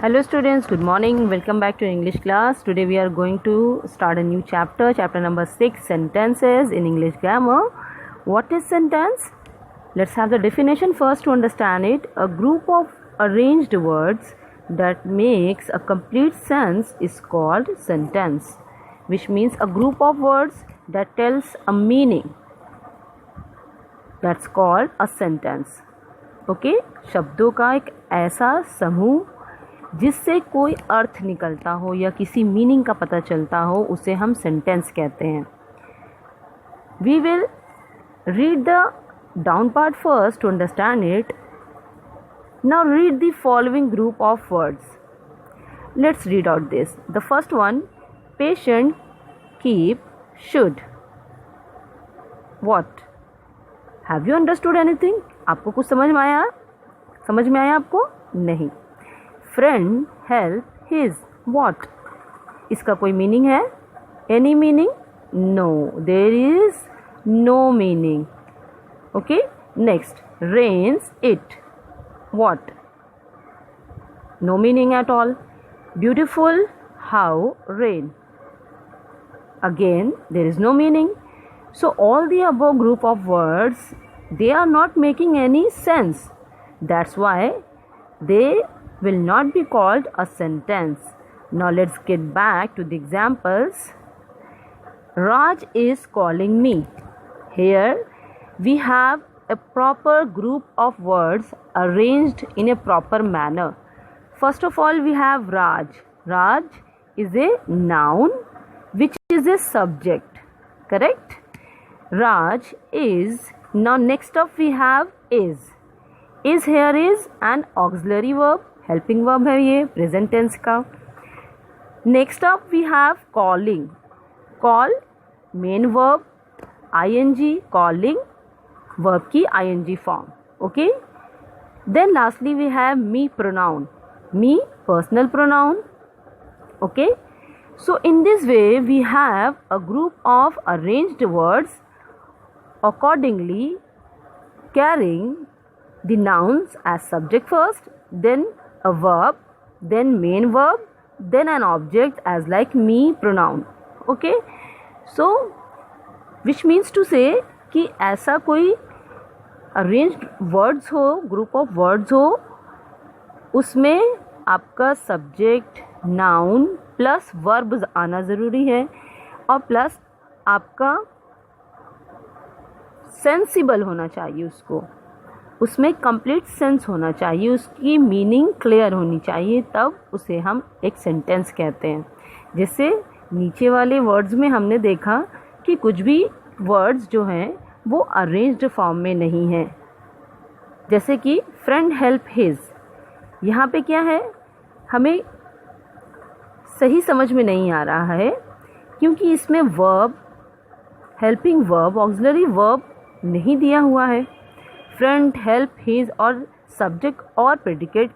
Hello students, good morning. Welcome back to English class. Today we are going to start a new chapter number 6, sentences in English grammar. What is sentence? Let's have the definition first to understand it. A group of arranged words that makes a complete sense is called sentence, which means a group of words that tells a meaning. That's called a sentence. Okay? शब्दों का एक ऐसा समूह जिससे कोई अर्थ निकलता हो या किसी मीनिंग का पता चलता हो उसे हम सेंटेंस कहते हैं. We will read the down part first to understand it. Now read the following group of words. Let's read out this. The first one, patient, keep, should. What? Have you understood anything? आपको कुछ समझ में आया आपको? नहीं. Friend, help, his. What? इसका कोई meaning है? Any meaning? No, there is no meaning. Okay. Next, rains, it. What? No meaning at all. Beautiful, how, rain. Again there is no meaning. So all the above group of words, they are not making any sense. That's why they will not be called a sentence. Now let's get back to the examples. Raj is calling me. Here we have a proper group of words arranged in a proper manner. First of all, we have Raj. Raj is a noun which is a subject. Correct? Raj is. Now next up we have is. Is here is an auxiliary verb, helping verb है ये present tense का. Next up we have calling. Call main verb, ing, calling verb की ing form. Okay. Then lastly we have me pronoun. Me personal pronoun. Okay. So in this way we have a group of arranged words accordingly carrying the nouns as subject first, then a verb, then main verb, then an object as like me pronoun. Okay. So which means to say कि ऐसा कोई arranged words हो, group of words हो, उसमें आपका subject, noun plus verbs आना ज़रूरी है और प्लस आपका सेंसिबल होना चाहिए, उसमें कंप्लीट सेंस होना चाहिए, उसकी मीनिंग क्लियर होनी चाहिए, तब उसे हम एक सेंटेंस कहते हैं. जैसे नीचे वाले वर्ड्स में हमने देखा कि कुछ भी वर्ड्स जो हैं वो अरेंज्ड फॉर्म में नहीं हैं. जैसे कि फ्रेंड, हेल्प, हिज. यहाँ पे क्या है, हमें सही समझ में नहीं आ रहा है क्योंकि इसमें verb, helping verb, auxiliary verb नहीं दिया हुआ है. फ्रेंड, हेल्प, हिज और सब्जेक्ट और प्रेडिकेट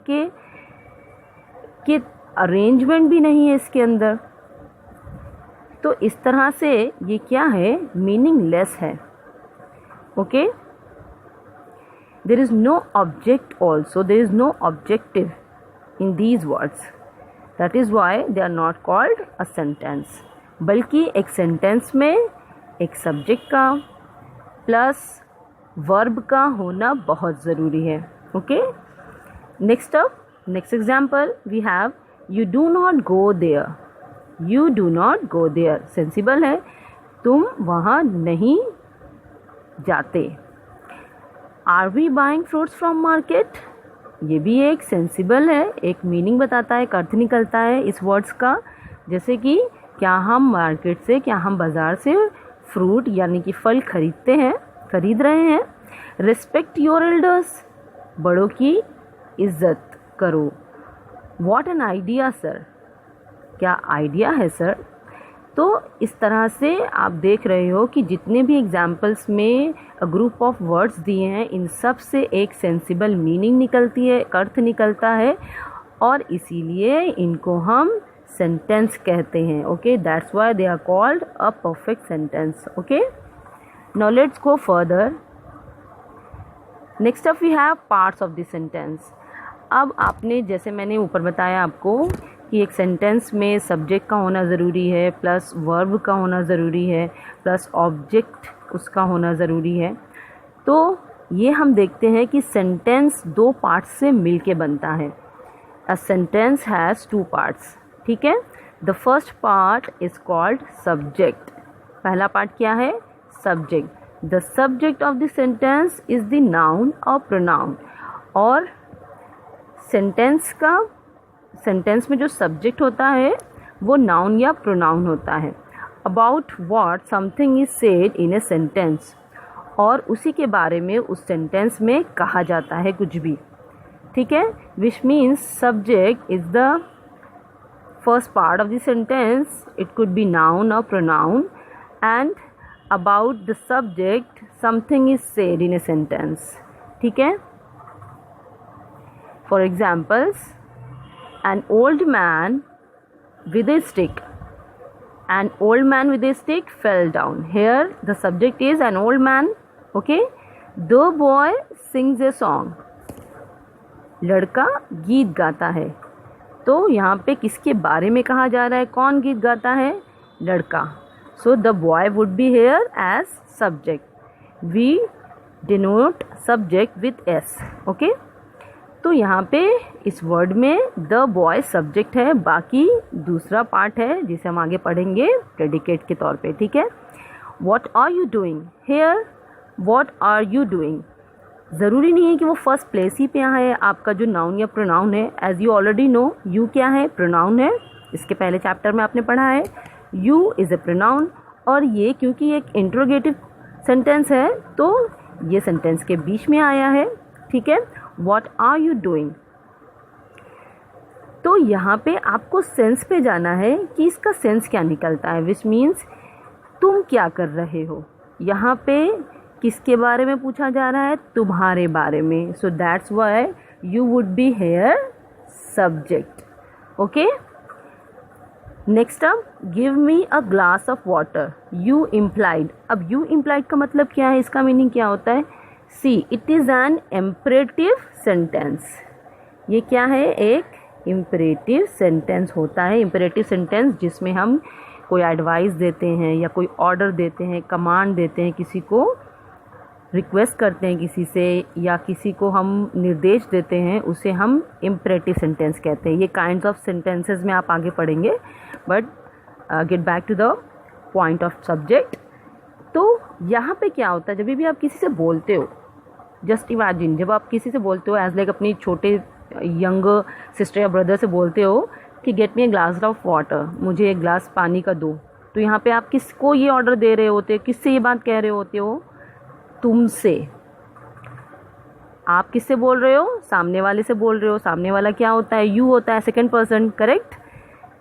के अरेंजमेंट भी नहीं है इसके अंदर. तो इस तरह से ये क्या है, मीनिंगलेस है. Okay. There is no object also, there is no objective in these words. That is why they are not called a sentence. बल्कि एक सेंटेंस में एक सब्जेक्ट का प्लस वर्ब का होना बहुत ज़रूरी है. Okay. Next example we have you do not go there. You do not go there sensible है, तुम वहाँ नहीं जाते. Are we buying fruits from market. ये भी एक सेंसिबल है, एक मीनिंग बताता है, एक अर्थ निकलता है इस वर्ड्स का. जैसे कि क्या हम मार्केट से, क्या हम बाज़ार से फ्रूट यानी कि फल खरीद रहे हैं. Respect your elders. बड़ों की इज्जत करो. What an idea sir. क्या आइडिया है सर. तो इस तरह से आप देख रहे हो कि जितने भी एग्जाम्पल्स में ग्रुप ऑफ वर्ड्स दिए हैं इन सब से एक सेंसिबल मीनिंग निकलती है, एक अर्थ निकलता है और इसीलिए इनको हम सेंटेंस कहते हैं. Okay. That's why they are called a perfect sentence. Okay. Now let's go further. Next up we have parts of the sentence. अब आपने जैसे मैंने ऊपर बताया आपको कि एक सेंटेंस में सब्जेक्ट का होना ज़रूरी है, प्लस वर्ब का होना ज़रूरी है, प्लस ऑब्जेक्ट उसका होना ज़रूरी है। तो ये हम देखते हैं कि सेंटेंस 2 पार्ट्स से मिलके बनता है। अ सेंटेंस हैज़ 2 पार्ट्स, ठीक है। The first part is called subject. पहला पार्ट क्या है? Subject. The subject of the sentence is the noun और प्रोनाउन। और सेंटेंस में जो सब्जेक्ट होता है वो नाउन या प्रोनाउन होता है। About what something is said in a sentence, और उसी के बारे में उस सेंटेंस में कहा जाता है कुछ भी, ठीक है। Which means subject is the first part of the sentence, it could be noun और pronoun, and about the subject something is said in a sentence, ठीक है। For examples, an old man with a stick. An old man with a stick fell down. Here the subject is an old man. Okay. The boy sings a song. लड़का गीत गाता है। तो यहाँ पे किसके बारे में कहा जा रहा है? कौन गीत गाता है? लड़का। So the boy would be here as subject. We denote subject with S. Okay. तो यहाँ पे इस वर्ड में द बॉय सब्जेक्ट है, बाकी दूसरा पार्ट है जिसे हम आगे पढ़ेंगे प्रेडिकेट के तौर पे, ठीक है। What are you doing here, what are you doing, ज़रूरी नहीं है कि वो फर्स्ट प्लेस ही पे यहाँ है आपका जो नाउन या प्रोनाउन है। As you already know, you क्या है? प्रोनाउन है। इसके पहले चैप्टर में आपने पढ़ा है यू इज़ ए प्रोनाउन। और ये क्योंकि एक इंट्रोगेटिव सेंटेंस है तो ये सेंटेंस के बीच में आया है, ठीक है। What are you doing? तो यहाँ पे आपको सेंस पे जाना है कि इसका सेंस क्या निकलता है, विच मीन्स तुम क्या कर रहे हो। यहाँ पे किसके बारे में पूछा जा रहा है? तुम्हारे बारे में। So that's why you would be here subject. Okay, next up, give me a glass of water. You implied. अब यू इम्प्लाइड का मतलब क्या है? इसका मीनिंग क्या होता है? See, it is an imperative sentence. ये क्या है? एक इम्परेटिव सेंटेंस होता है। इम्परेटिव सेंटेंस जिसमें हम कोई एडवाइस देते हैं या कोई ऑर्डर देते हैं, कमांड देते हैं, किसी को रिक्वेस्ट करते हैं किसी से, या किसी को हम निर्देश देते हैं, उसे हम इम्परेटिव सेंटेंस कहते हैं। ये काइंड्स ऑफ सेंटेंसेस में आप आगे पढ़ेंगे, but get back to the point of subject. तो यहाँ पे क्या होता है, जब भी आप किसी से बोलते हो, जस्ट इमेजिन जब आप किसी से बोलते हो एज लाइक अपनी छोटे यंग सिस्टर या ब्रदर से बोलते हो कि get me a glass of water, मुझे एक ग्लास पानी का दो, तो यहाँ पे आप किसको ये ऑर्डर दे रहे होते हो? किससे ये बात कह रहे होते हो? तुमसे। आप किससे बोल रहे हो? सामने वाले से बोल रहे हो। सामने वाला क्या होता है? यू होता है, सेकंड पर्सन, करेक्ट।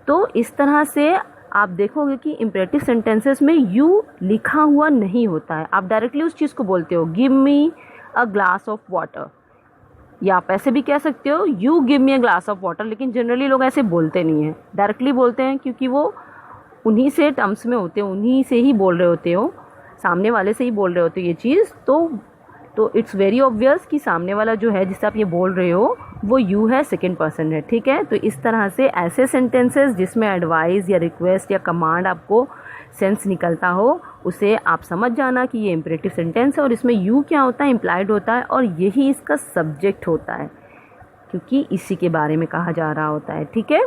तो इस तरह से आप देखोगे कि इम्परेटिव सेंटेंसेस में यू लिखा हुआ नहीं होता है, आप डायरेक्टली उस चीज़ को बोलते हो, give me a glass of water. या आप ऐसे भी कह सकते हो, you give me a glass of water, लेकिन जनरली लोग ऐसे बोलते नहीं हैं, डायरेक्टली बोलते हैं, क्योंकि वो उन्हीं से टर्म्स में होते हैं, उन्हीं से ही बोल रहे होते हो, सामने वाले से ही बोल रहे होते हो ये चीज़। तो इट्स वेरी ऑब्वियस कि सामने वाला जो है जिससे आप ये बोल रहे हो वो यू है, सेकंड पर्सन है, ठीक है। तो इस तरह से ऐसे सेंटेंसेस जिसमें एडवाइस या रिक्वेस्ट या कमांड आपको सेंस निकलता हो, उसे आप समझ जाना कि ये इम्परेटिव सेंटेंस है। और इसमें यू क्या होता है? इम्प्लाइड होता है, और यही इसका सब्जेक्ट होता है, क्योंकि इसी के बारे में कहा जा रहा होता है, ठीक है।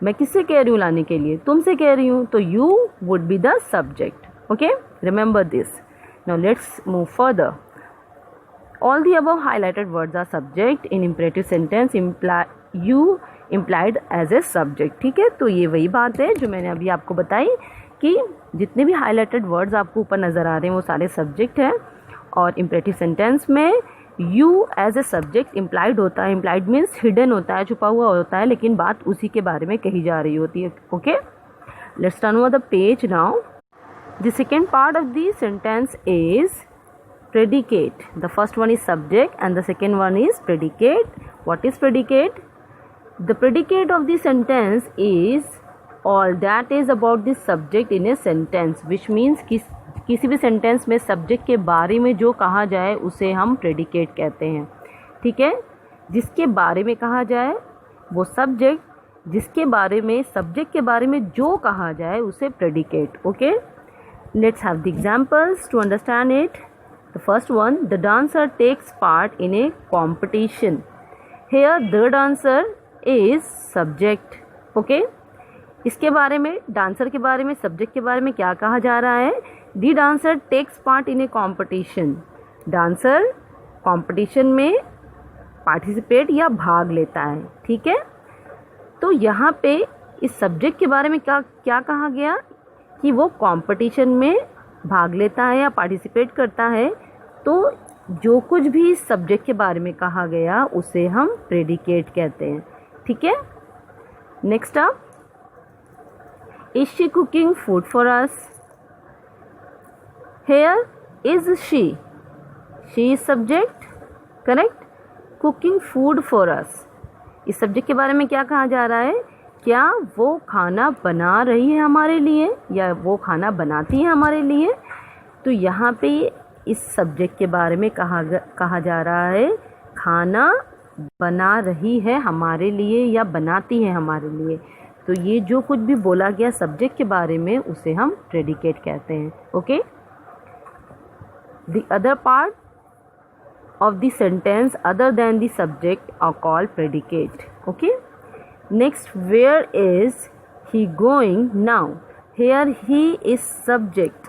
मैं किससे कह रही हूँ लाने के लिए? तुमसे कह रही हूँ, तो you would be the subject. Okay, remember this. Now let's move further. All the above highlighted words are subject in imperative sentence, you implied as a subject, ठीक है। तो ये वही बात है जो मैंने अभी आपको बताई कि जितने भी हाईलाइटेड वर्ड्स आपको ऊपर नज़र आ रहे हैं वो सारे सब्जेक्ट हैं, और इम्परेटिव सेंटेंस में you as a subject implied होता है। इम्प्लाइड मीन्स हिडन होता है, छुपा हुआ होता है, लेकिन बात उसी के बारे में कही जा रही होती है। Okay, let's turn over the page now. The second part of the sentence is predicate. The first one is subject and the second one is predicate. What is predicate? The predicate of the sentence is all that is about the subject in a sentence, which means किसी भी sentence में subject के बारे में जो कहा जाए उसे हम predicate कहते हैं, ठीक है। जिसके बारे में कहा जाए, वो सब्जेक्ट जिसके बारे में, सब्जेक्ट के बारे में जो कहा जाए उसे predicate. Okay, let's have the examples to understand it. The first one, the dancer takes part in a competition. Here the dancer is subject. Okay, इसके बारे में, डांसर के बारे में, सब्जेक्ट के बारे में क्या कहा जा रहा है? The dancer takes part in a competition. Dancer competition में पार्टिसिपेट या भाग लेता है. ठीक है, तो यहाँ पे इस सब्जेक्ट के बारे में क्या कहा गया कि वो कंपटीशन में भाग लेता है या पार्टिसिपेट करता है. तो जो कुछ भी इस सब्जेक्ट के बारे में कहा गया उसे हम प्रेडिकेट कहते हैं. ठीक है, next up, is she cooking food for us. Here is she is subject, correct. Cooking food for us, इस सब्जेक्ट के बारे में क्या कहा जा रहा है? क्या वो खाना बना रही है हमारे लिए या वो खाना बनाती है हमारे लिए. तो यहाँ पे इस सब्जेक्ट के बारे में कहा जा रहा है खाना बना रही है हमारे लिए या बनाती है हमारे लिए. तो ये जो कुछ भी बोला गया सब्जेक्ट के बारे में उसे हम प्रेडिकेट कहते हैं. Okay, the other part of the sentence other than the subject are called predicate. Okay, next, where is he going now. Here he is subject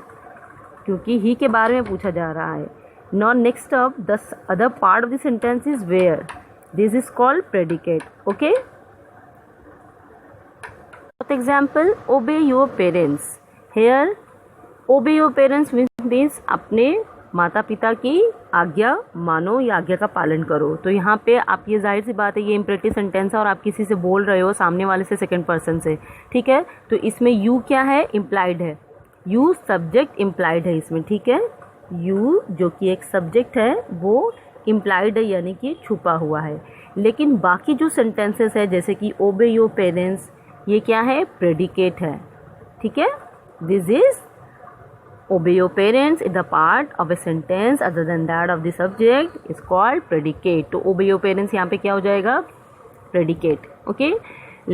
क्योंकि he के बारे में पूछा जा रहा है. Now next up, the other part of the sentence is where. This is called predicate. Okay, example, obey your parents. Here obey your parents means अपने माता पिता की आज्ञा मानो या आज्ञा का पालन करो. तो यहाँ पे आप, ये जाहिर सी बात है ये इम्परेटिव सेंटेंस है और आप किसी से बोल रहे हो सामने वाले से सेकंड पर्सन से. ठीक है, तो इसमें यू क्या है? इम्प्लाइड है. यू सब्जेक्ट इम्प्लाइड है इसमें. ठीक है, यू जो कि एक सब्जेक्ट है वो इम्प्लाइड है यानी कि छुपा हुआ है. लेकिन बाकी जो सेंटेंसेस है जैसे कि ओबे योर पेरेंट्स, ये क्या है? प्रेडिकेट है. ठीक है, this is obey your parents is the part of a sentence other than that of the subject is called predicate. तो obey your parents यहाँ पे क्या हो जाएगा? predicate. Okay,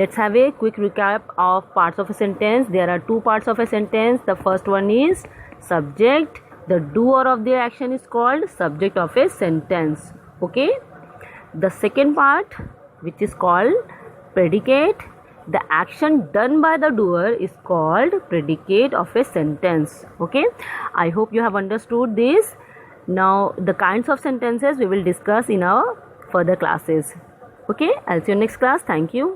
let's have a quick recap of parts of a sentence. There are two parts of a sentence. The first one is subject. The doer of the action is called subject of a sentence. Okay, the second part which is called predicate, the action done by the doer is called predicate of a sentence. Okay, I hope you have understood this. Now the kinds of sentences we will discuss in our further classes. Okay, I'll see you next class. Thank you.